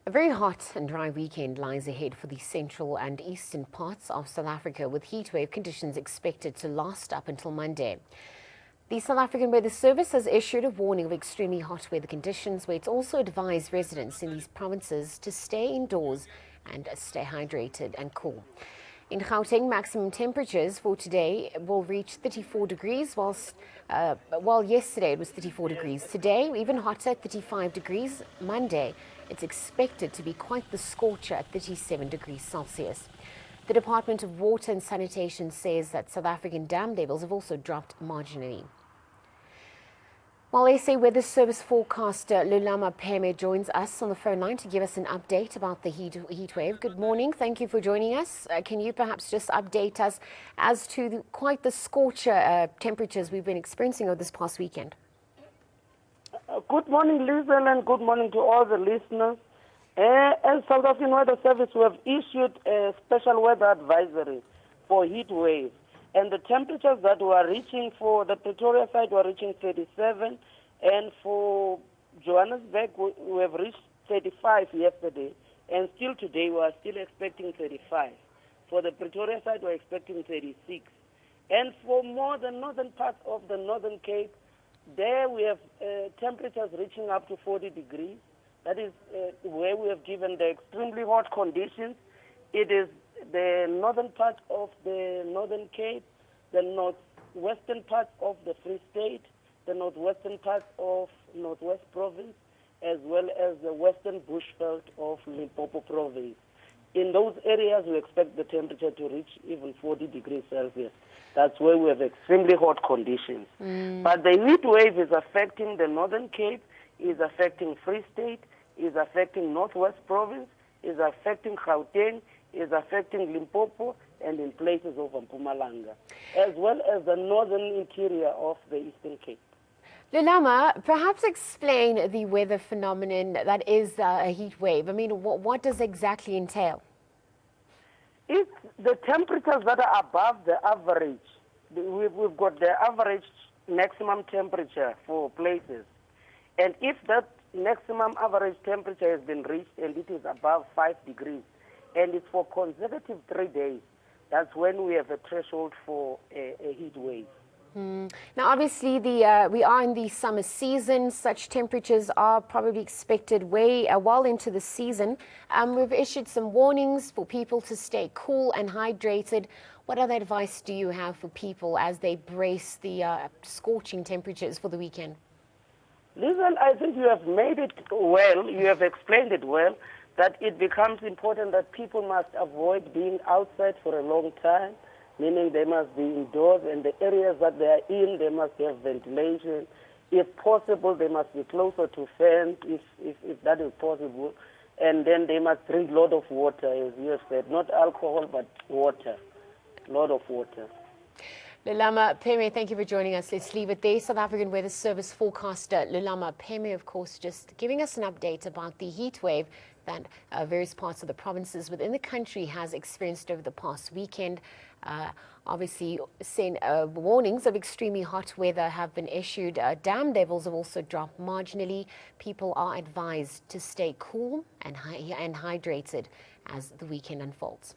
A very hot and dry weekend lies ahead for the central and eastern parts of South Africa, with heatwave conditions expected to last up until Monday. The South African Weather Service has issued a warning of extremely hot weather conditions, where it's also advised residents in these provinces to stay indoors and stay hydrated and cool. In Gauteng, maximum temperatures for today will reach 34 degrees, while yesterday it was 34 degrees. Today, even hotter, 35 degrees. Monday, it's expected to be quite the scorcher at 37 degrees Celsius. The Department of Water and Sanitation says that South African dam levels have also dropped marginally. While SA Weather Service forecaster Lulama Peme joins us on the phone line to give us an update about the heat wave. Good morning. Thank you for joining us. Can you perhaps just update us as to quite the scorcher temperatures we've been experiencing over this past weekend? Good morning, Lizel, and good morning to all the listeners. As South African Weather Service, we have issued a special weather advisory for heat wave. And the temperatures that we are reaching for the Pretoria side were reaching 37, and for Johannesburg we have reached 35 yesterday, and still today we are still expecting 35. For the Pretoria side we're expecting 36. And for more the northern parts of the Northern Cape, there we have temperatures reaching up to 40 degrees. That is where we have given the extremely hot conditions. It is the northern part of the Northern Cape, the northwestern part of the Free State, the northwestern part of Northwest Province, as well as the western bushveld of Limpopo Province. In those areas, we expect the temperature to reach even 40 degrees Celsius. That's where we have extremely hot conditions. But the heat wave is affecting the Northern Cape, is affecting Free State, is affecting Northwest Province, is affecting Gauteng, is affecting Limpopo, and in places of Mpumalanga, as well as the northern interior of the Eastern Cape. Lulama, perhaps explain the weather phenomenon that is a heat wave. I mean, what does exactly entail? It's the temperatures that are above the average. We've got the average maximum temperature for places. And if that maximum average temperature has been reached and it is above 5 degrees, and it's for consecutive 3 days, that's when we have a threshold for a heat wave. Now, obviously, we are in the summer season. Such temperatures are probably expected well into the season. We've issued some warnings for people to stay cool and hydrated. What other advice do you have for people as they brace the scorching temperatures for the weekend? Listen, I think you have made it well. You have explained it well, that it becomes important that people must avoid being outside for a long time, meaning they must be indoors, and the areas that they are in, they must have ventilation. If possible, they must be closer to fans, if that is possible. And then they must drink a lot of water, as you have said. Not alcohol, but water. A lot of water. Lulama Peme, thank you for joining us. Let's leave it there. South African Weather Service forecaster Lulama Peme, of course, just giving us an update about the heat wave that various parts of the provinces within the country has experienced over the past weekend. Obviously, warnings of extremely hot weather have been issued. Dam levels have also dropped marginally. People are advised to stay cool and hydrated as the weekend unfolds.